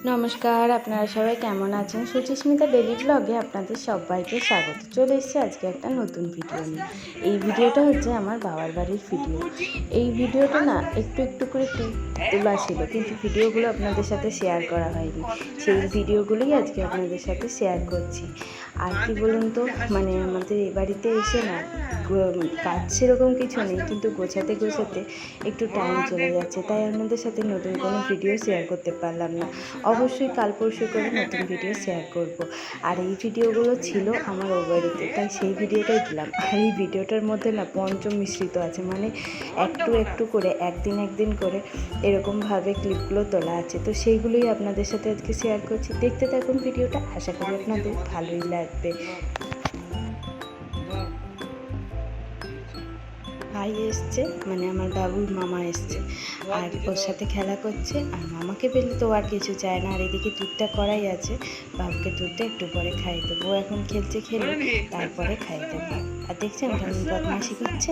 নমস্কার, আপনারা সবাই কেমন আছেন? সুচিস্মিতা ডেলি ব্লগে আপনাদের সবাইকে স্বাগত। চলে এসেছি আজকে একটা নতুন ভিডিও নিয়ে। এই ভিডিওটা হচ্ছে আমার বাবার বাড়ির ভিডিও। এই ভিডিওটা না একটু একটু করে ক্লিপ তোলা ছিল, কিন্তু ভিডিওগুলো আপনাদের সাথে শেয়ার করা হয়নি। সেই ভিডিওগুলোই আজকে আপনাদের সাথে শেয়ার করছি। আর কি বলুন তো, মানে আমাদের এই বাড়িতে এসে না কাজ সেরকম কিছু নেই, কিন্তু গোছাতে গোছাতে একটু টাইম চলে যাচ্ছে, তাই আপনাদের সাথে নতুন কোনো ভিডিও শেয়ার করতে পারলাম না। অবশ্যই কাল পরশু করে নতুন ভিডিও শেয়ার করব। আর এই ভিডিওগুলো ছিল আমার ও বাড়িতে, তাই সেই ভিডিওটাই দিলাম। আর এই ভিডিওটার মধ্যে না পঞ্চম মিশ্রিত আছে, মানে একটু একটু করে একদিন একদিন করে এরকমভাবে ক্লিপগুলো তোলা আছে, তো সেইগুলোই আপনাদের সাথে আজকে শেয়ার করছি। দেখতে থাকুন ভিডিওটা, আশা করি আপনাদের ভালোই লাগবে। ভাই এসছে, মানে আমার বাবুর মামা এসছে, আর ওর সাথে খেলা করছে। আর মামাকে পেলে তো আর কিছু চায় না। আর এদিকে দুধটা করাই আছে, বাবুকে দুধটা একটু পরে খাইয়ে দেবো। ও এখন খেলছে, খেলে তারপরে খাইয়ে দেবো। আর দেখছেন কেমন বদমাশি করছে।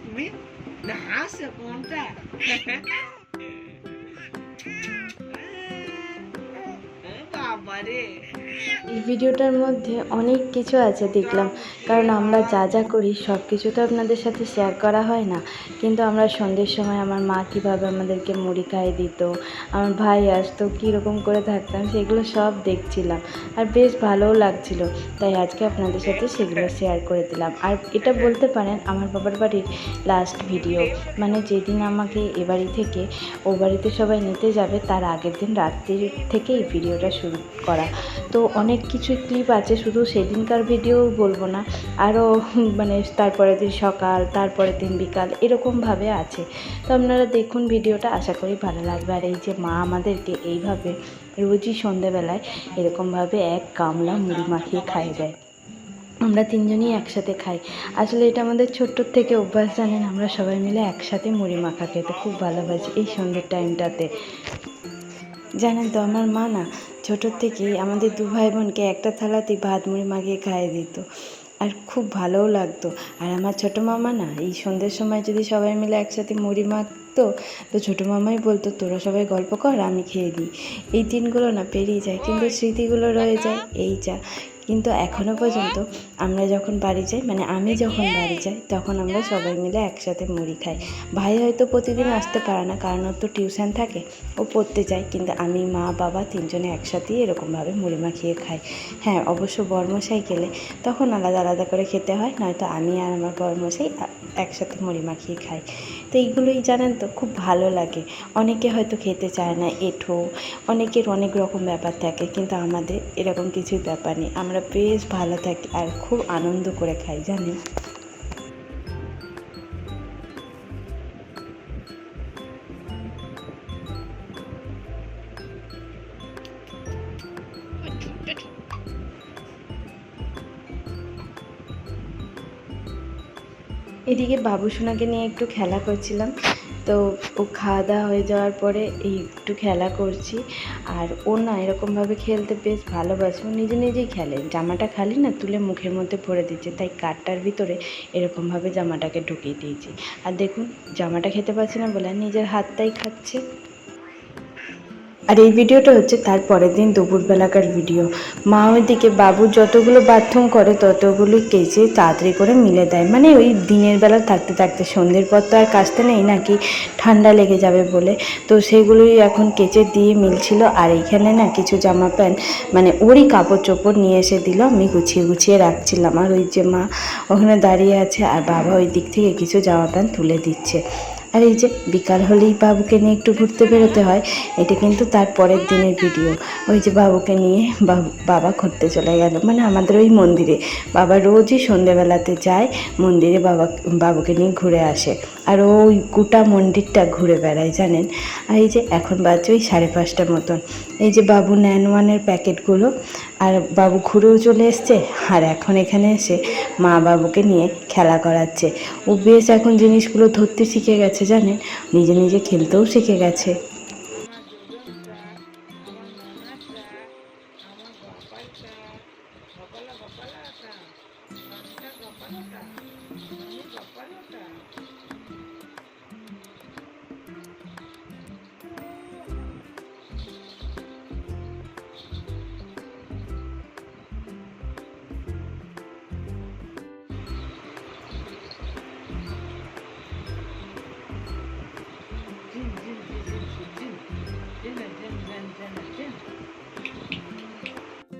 তুমি না হাস কোনটা এই ভিডিওটার মধ্যে অনেক কিছু আছে দেখলাম, কারণ আমরা যা যা করি সব কিছু তো আপনাদের সাথে শেয়ার করা হয় না। কিন্তু আমরা সন্ধ্যের সময় আমার মা কীভাবে আমাদেরকে মুড়ি খাইয়ে দিত, আমার ভাই আসতো, কীরকম করে থাকতাম, সেগুলো সব দেখছিলাম। আর বেশ ভালোও লাগছিল, তাই আজকে আপনাদের সাথে সেগুলো শেয়ার করে দিলাম। আর এটা বলতে পারেন আমার বাবার বাড়ির লাস্ট ভিডিও, মানে যেদিন আমাকে এ বাড়ি থেকে ও বাড়িতে সবাই নিতে যাবে তার আগের দিন রাত্রির থেকে এই ভিডিওটা শুরু করা। তো অনেক কিছু ক্লিপ আছে, শুধু সেদিনকার ভিডিও বলবো না, আরও মানে তারপরের দিন সকাল, তারপরের দিন বিকাল, এরকমভাবে আছে। তো আপনারা দেখুন ভিডিওটা, আশা করি ভালো লাগবে। আর এই যে মা আমাদেরকে এইভাবে রোজই সন্ধেবেলায় এরকমভাবে এক গামলা মুড়ি মাখিয়ে খাইয়ে দেয়। আমরা তিনজনই একসাথে খাই। আসলে এটা আমাদের ছোট্টোর থেকে অভ্যাস, জানেন, আমরা সবাই মিলে একসাথে মুড়ি মাখা খেতে খুব ভালোবাসি এই সন্ধ্যের টাইমটাতে। জানেন তো, আমার মা না ছোটোর থেকেই আমাদের দু ভাই বোনকে একটা থালাতেই ভাত মুড়ি মাখিয়ে খাইয়ে দিত, আর খুব ভালোও লাগতো। আর আমার ছোটো মামা না এই সন্ধ্যের সময় যদি সবাই মিলে একসাথে মুড়ি মাখতো, তো ছোটো মামাই বলতো তোরা সবাই গল্প কর, আমি খেয়ে দিই। এই দিনগুলো না পেরিয়ে যায়, কিন্তু স্মৃতিগুলো রয়ে যায় এই যা। কিন্তু এখনও পর্যন্ত আমরা যখন বাড়ি যাই, মানে আমি যখন বাড়ি যাই, তখন আমরা সবাই মিলে একসাথে মুড়ি খাই। ভাই হয়তো প্রতিদিন আসতে পারে না, কারণ ওর তো টিউশন থাকে, ও পড়তে যায়, কিন্তু আমি, মা, বাবা তিনজনে একসাথেই এরকমভাবে মুড়ি মাখিয়ে খাই। হ্যাঁ, অবশ্য বরমশাই গেলে তখন আলাদা আলাদা করে খেতে হয়, নয়তো আমি আর আমার বরমশাই একসাথে মুড়ি মাখিয়ে খাই। তো এইগুলোই জানেন তো খুব ভালো লাগে। অনেকে হয়তো খেতে চায় না, এঁঠো, অনেকের অনেক রকম ব্যাপার থাকে, কিন্তু আমাদের এরকম কিছুই ব্যাপার নেই। আমরা বেশ ভালো থাকি আর খুব আনন্দ করে খাই, জানেন। এদিকে বাবুসোনাকে নিয়ে একটু খেলা করছিলাম, তো ও খাওয়া দাওয়া হয়ে যাওয়ার পরে এই একটু খেলা করছি। আর ও না এরকমভাবে খেলতে বেশ ভালোবাসে, ও নিজে নিজেই খেলে। জামাটা খালি না তুলে মুখের মধ্যে ভরে দিচ্ছে, তাই কাঠটার ভিতরে এরকমভাবে জামাটাকে ঢুকিয়ে দিয়েছি। আর দেখুন, জামাটা খেতে পারছে না বলে নিজের হাতটাই খাচ্ছে। আর এই ভিডিওটা হচ্ছে তার পরের দিন দুপুরবেলাকার ভিডিও। মা ওইদিকে বাবু যতগুলো বাথরুম করে ততগুলো কেচে তাড়াতাড়ি করে মিলে দেয়, মানে ওই দিনের বেলা থাকতে থাকতে সন্ধ্যের পর তো আর কাচতে নেই নাকি, ঠান্ডা লেগে যাবে বলে। তো সেইগুলোই এখন কেচে দিয়ে মিলছিল। আর এইখানে না কিছু জামা প্যান্ট, মানে ওরই কাপড় চোপড় নিয়ে এসে দিল, আমি গুছিয়ে গুছিয়ে রাখছিলাম। আর ওই যে মা ওখানে দাঁড়িয়ে আছে, আর বাবা ওই দিক থেকে কিছু জামা প্যান্ট তুলে দিচ্ছে। আর এই যে বিকাল হলেই বাবুকে নিয়ে একটু ঘুরতে বেরোতে হয়, এটা কিন্তু তার পরের দিনের ভিডিও। ওই যে বাবুকে নিয়ে বাবা ঘুরতে চলে গেল, মানে আমাদের ওই মন্দিরে। বাবা রোজই সন্ধেবেলাতে যায় মন্দিরে, বাবুকে নিয়ে ঘুরে আসে। আর ওই গোটা মন্দিরটা ঘুরে বেড়ায়, জানেন। আর এই যে এখন বাজছে ওই 5:30 মতন। এই যে বাবু ন্যান ওয়ানের প্যাকেটগুলো, আর বাবু ঘুরেও চলে এসছে, আর এখন এখানে এসে মা বাবুকে নিয়ে খেলা করাচ্ছে। ও বেশ এখন জিনিসগুলো ধরতে শিখে গেছে, জানেন, নিজে নিজে খেলতেও শিখে গেছে।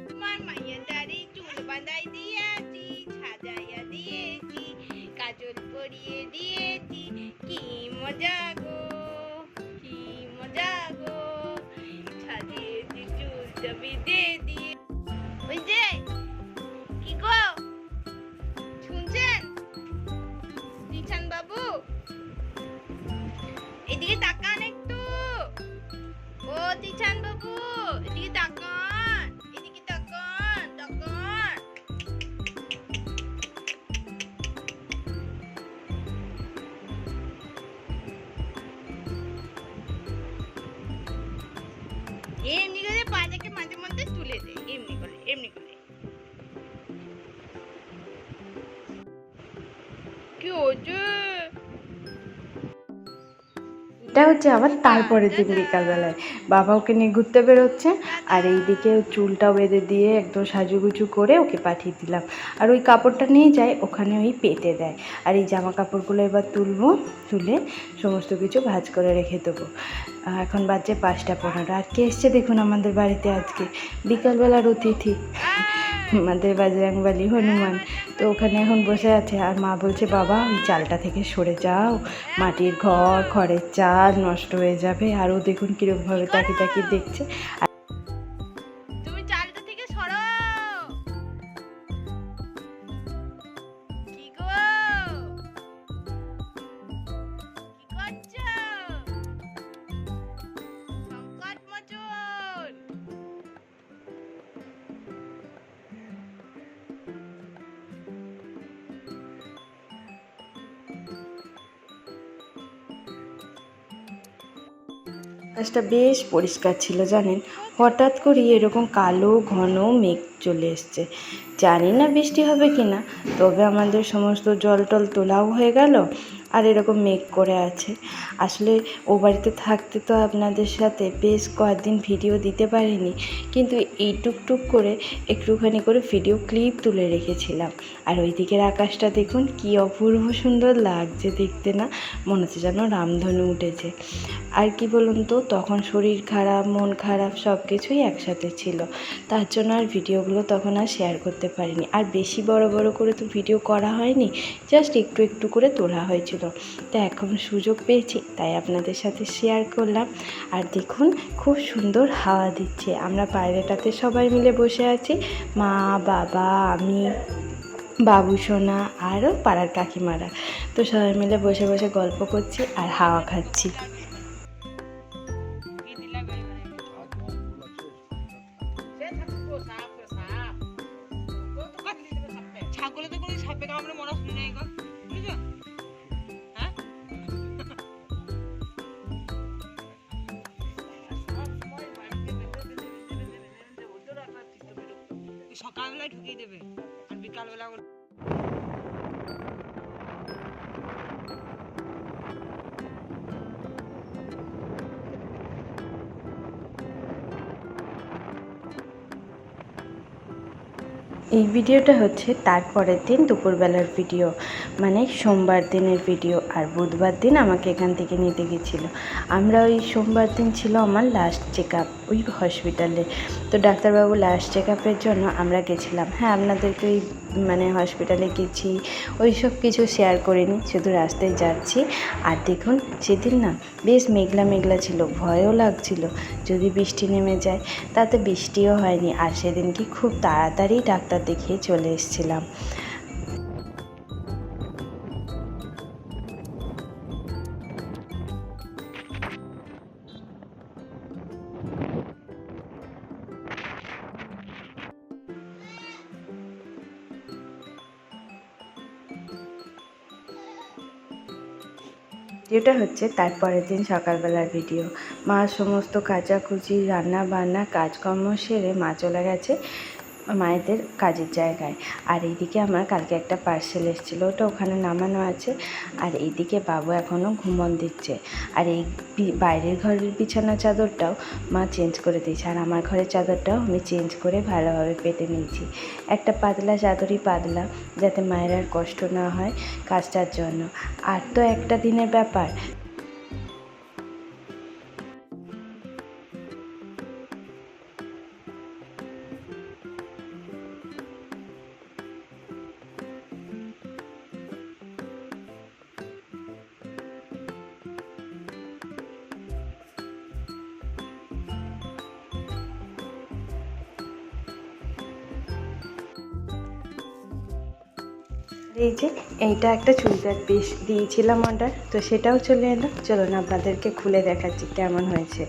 তোমার মাইয়া দাড়ি চুল বাঁধাই দিয়েছি, সাজাইয়া দিয়েছি, কাজল পরিয়ে দিয়েছি, কি মজা গো, কি মজা গো, সাজিয়েছি চুলটা বেঁধে দিয়ে। ওই যে কি গো শুনছেন দিশান বাবু, এদিকে তাকান একটু। ও দিশান বাবু, এদিকে তাকান, এদিকে তাকান, তাকান। এমনি করে পাটাকে মাঝে মধ্যে তুলে দে, এমনি করে, এমনি করে। কি হচ্ছে? এটা হচ্ছে আবার তারপরের দিন বিকালবেলায় বাবা ওকে নিয়ে ঘুরতে বেরোচ্ছে, আর এইদিকে চুলটাও বেঁধে দিয়ে একদম সাজুগুজু করে ওকে পাঠিয়ে দিলাম। আর ওই কাপড়টা নিয়ে যায় ওখানে ওই পেতে দেয়। আর এই জামা কাপড়গুলো এবার তুলবো, তুলে সমস্ত কিছু ভাঁজ করে রেখে দেবো। এখন বাজছে 5:15। আর কে এসছে দেখুন আমাদের বাড়িতে আজকে, বিকালবেলার অতিথি আমাদের বজরংবলী হনুমান। তো ওখানে এখন বসে আছে, আর মা বলছে বাবা ওই চালটা থেকে সরে যাও, মাটির ঘর, খড়ের চাল নষ্ট হয়ে যাবে। আরও দেখুন কীরকমভাবে তাকিয়ে তাকিয়ে দেখছে। তুমি চালটা থেকে সরো। কি গো, কি করছো? সংকট মোচন। আকাশটা বেশ পরিষ্কার ছিল জানেন, হঠাৎ করে এরকম কালো ঘন মেঘ চলে এসছে। জানি না বৃষ্টি হবে কি না, তবে আমাদের সমস্ত জল টল তোলাও হয়ে গেল। আর এরকম মেঘ করে আছে। আসলে ও বাড়িতে থাকতে তো আপনাদের সাথে বেশ কয়েকদিন ভিডিও দিতে পারিনি, কিন্তু এই টুকটুক করে একটুখানি করে ভিডিও ক্লিপ তুলে রেখেছিলাম। আর ওই দিকের আকাশটা দেখুন কি অপূর্ব সুন্দর লাগছে দেখতে, না মনে হচ্ছে যেন রামধনু উঠেছে। আর কি বলুন তো, তখন শরীর খারাপ, মন খারাপ সব কিছুই একসাথে ছিল, তার জন্য আর ভিডিওগুলো তখন আর শেয়ার করতে পারিনি। আর বেশি বড় বড় করে তো ভিডিও করা হয়নি, জাস্ট একটু একটু করে তোলা হয়েছিল। তো এখন সুযোগ পেয়েছি তাই আপনাদের সাথে শেয়ার করলাম। আর দেখুন খুব সুন্দর হাওয়া দিচ্ছে, আমরা বাইরেটাতে সবাই মিলে বসে আছি, মা, বাবা, আমি, বাবু সোনা আরও পাড়ার কাকিমারা। তো সবাই মিলে বসে বসে গল্প করছি আর হাওয়া খাচ্ছি। ছাগলে তো কোনো সাপে কামড়ে মরা শুনি নাই গো, বুঝছো? হ্যাঁ সকালবেলায় ঢুকিয়ে দেবে আর বিকালবেলা এই ভিডিওটা হচ্ছে তারপরের দিন দুপুরবেলার ভিডিও, মানে সোমবার দিনের ভিডিও। আর বুধবার দিন আমাকে এখান থেকে নিতে গেছিলো। আমরা ওই সোমবার দিন ছিল আমার লাস্ট চেক আপ ওই হসপিটালে। তো ডাক্তারবাবু লাস্ট চেক আপের জন্য আমরা গেছিলাম। হ্যাঁ, আপনাদেরকে ওই মানে হসপিটালে গেছি ওই সব কিছু শেয়ার করিনি, শুধু রাস্তায় যাচ্ছি। আর দেখুন সেদিন না বেশ মেঘলা মেঘলা ছিল, ভয়ও লাগছিল যদি বৃষ্টি নেমে যায়। তাতে বৃষ্টিও হয়নি। আর সেদিন কি খুব তাড়াতাড়ি ডাক্তার দেখিয়ে চলে এসেছিলাম। ভিডিওটা হচ্ছে তারপরের দিন সকালবেলার ভিডিও। মা সমস্ত কাচাকুচি রান্না বান্না কাজকর্ম সেরে মা চলে গেছে মায়েদের কাজের জায়গায়। আর এইদিকে আমার কালকে একটা পার্সেল এসেছিলো, ওটা ওখানে নামানো আছে। আর এইদিকে বাবু এখনও ঘুমন দিচ্ছে। আর এই বাইরের ঘরের বিছানা চাদরটাও মা চেঞ্জ করে দিয়েছে, আর আমার ঘরের চাদরটাও আমি চেঞ্জ করে ভালোভাবে পেতে নিয়েছি। একটা পাতলা চাদরই পাতলা, যাতে মায়ের আর কষ্ট না হয় কাজটার জন্য। আর তো একটা দিনের ব্যাপার। এই যে এইটা একটা চুড়িদার পিস দিয়েছিলাম অর্ডার, তো সেটাও চলে এলো। চলুন আপনাদেরকে খুলে দেখাচ্ছি কেমন হয়েছে।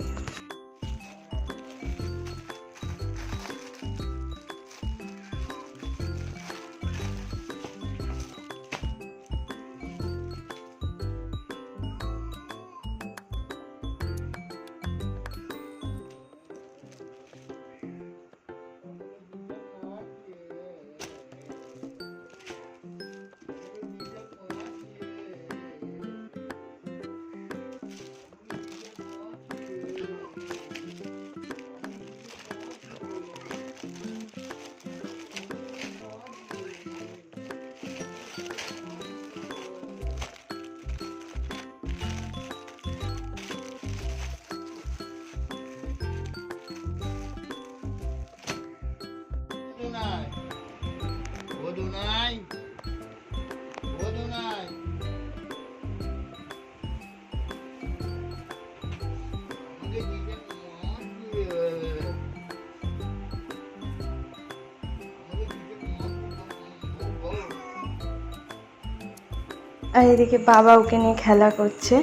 আর এদিকে বাবা ওকে নিয়ে খেলা করছে,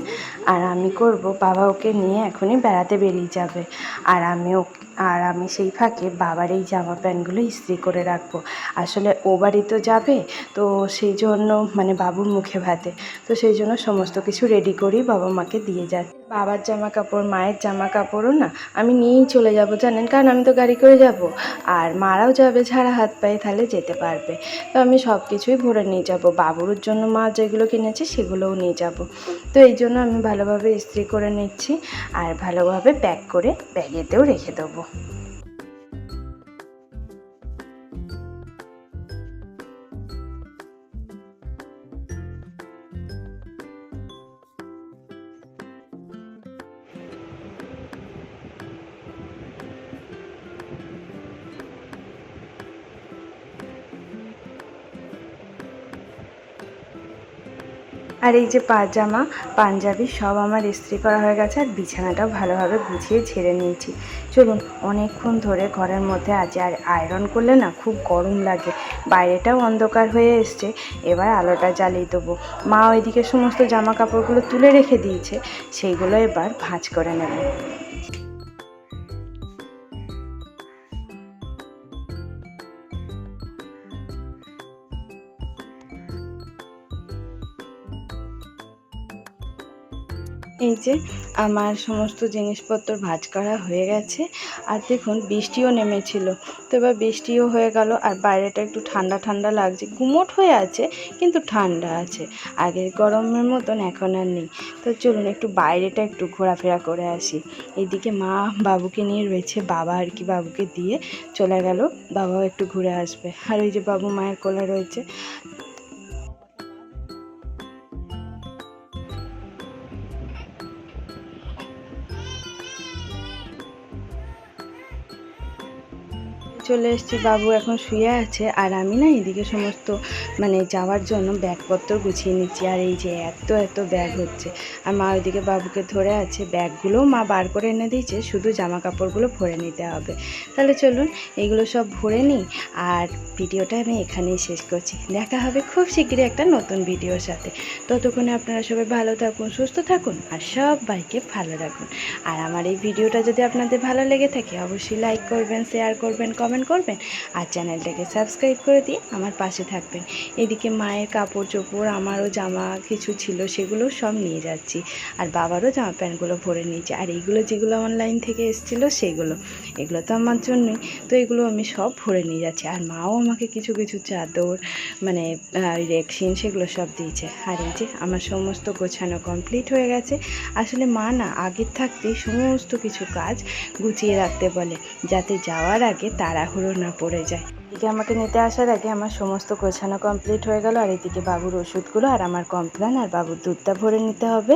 আর আমি করব বাবা ওকে নিয়ে এখনই বেড়াতে বেরিয়ে যাবে। আর আমি সেই ফাঁকে বাবার এই জামা প্যান্টগুলো ইস্ত্রি করে রাখবো। আসলে ও বাড়ি তো যাবে, তো সেই জন্য মানে বাবুর মুখে ভাতে, তো সেই জন্য সমস্ত কিছু রেডি করি বাবা মাকে দিয়ে যায়। বাবার জামা কাপড়, মায়ের জামা কাপড়ও না আমি নিয়েই চলে যাব, জানেন, কারণ আমি তো গাড়ি করে যাব, আর মারাও যাবে ঝাড়া হাত পায়ে, তাহলে যেতে পারবে। তো আমি সব কিছুই ভরে নিয়ে যাব, বাবুর জন্য মা যেগুলো কিনেছে সেগুলোও নিয়ে যাব। তো এই জন্য আমি ভালোভাবে ইস্ত্রি করে নিচ্ছি, আর ভালোভাবে প্যাক করে ব্যাগেতেও রেখে দেবো। আর এই যে পাজামা, পাঞ্জাবি সব আমার ইস্ত্রি করা হয়ে গেছে, আর বিছানাটাও ভালোভাবে গুছিয়ে ঝেড়ে নিয়েছি। চলুন, অনেকক্ষণ ধরে ঘরের মধ্যে আছে, আর আয়রন করলে না খুব গরম লাগে। বাইরেটাও অন্ধকার হয়ে এসছে, এবার আলোটা জ্বালিয়ে দেবো। মা ওইদিকে সমস্ত জামা কাপড়গুলো তুলে রেখে দিয়েছে, সেইগুলো এবার ভাঁজ করে নেব। এই যে আমার সমস্ত জিনিসপত্র ভাঁজ করা হয়ে গেছে। আর দেখুন বৃষ্টিও নেমেছিল, তো এবার বৃষ্টিও হয়ে গেল, আর বাইরেটা একটু ঠান্ডা ঠান্ডা লাগছে, গুমোট হয়ে আছে কিন্তু ঠান্ডা আছে, আগের গরমের মতন এখন আর নেই। তো চলুন একটু বাইরেটা একটু ঘোরাফেরা করে আসি। এইদিকে মা বাবুকে নিয়ে রয়েছে, বাবা আর কি বাবুকে দিয়ে চলে গেল, বাবাও একটু ঘুরে আসবে। আর ওই যে বাবু মায়ের কোলে রয়েছে। চলে এসেছি, বাবু এখন শুয়ে আছে, আর আমি না এদিকে সমস্ত মানে যাওয়ার জন্য ব্যাগপত্র গুছিয়ে নিচ্ছি। আর এই যে এত এত ব্যাগ হচ্ছে, আর মা ওইদিকে বাবুকে ধরে আছে, ব্যাগগুলোও মা বার করে এনে দিয়েছে, শুধু জামা কাপড়গুলো ভরে নিতে হবে। তাহলে চলুন এইগুলো সব ভরে নিই, আর ভিডিওটা আমি এখানেই শেষ করছি। দেখা হবে খুব শীঘ্রই একটা নতুন ভিডিওর সাথে। ততক্ষণে আপনারা সবাই ভালো থাকুন, সুস্থ থাকুন, আর সবাইকে ভালো রাখুন। আর আমার এই ভিডিওটা যদি আপনাদের ভালো লেগে থাকে, অবশ্যই লাইক করবেন, শেয়ার করবেন, কমেন্ট কমেন্ট করবেন আর চ্যানেলটাকে সাবস্ক্রাইব করে দিয়ে আমার পাশে থাকবেন। এদিকে মায়ের কাপড় চোপড়, আমারও জামা কিছু ছিল সেগুলো সব নিয়ে যাচ্ছি, আর বাবারও জামা প্যান্টগুলো ভরে নিয়েছি, আর এইগুলো যেগুলো অনলাইন থেকে এসেছিলো সেগুলো, এগুলো তো আমার জন্যই, তো এগুলো আমি সব ভরে নিয়ে যাচ্ছি। আর মাও আমাকে কিছু কিছু চাদর মানে রেক্সিন সেগুলো সব দিয়েছে। আর এই যে আমার সমস্ত গোছানো কমপ্লিট হয়ে গেছে। আসলে মা না আগের থাকতেই সমস্ত কিছু কাজ গুছিয়ে রাখতে বলে, যাতে যাওয়ার আগে তাড়াহুড়ো না পড়ে যায়। এদিকে আমাকে নিতে আসার আগে আমার সমস্ত গোছানো কমপ্লিট হয়ে গেল, আর এদিকে বাবুর ওষুধগুলো আর আমার কমপ্লেন আর বাবুর দুধটা ভরে নিতে হবে,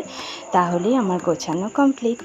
তাহলেই আমার গোছানো কমপ্লিট।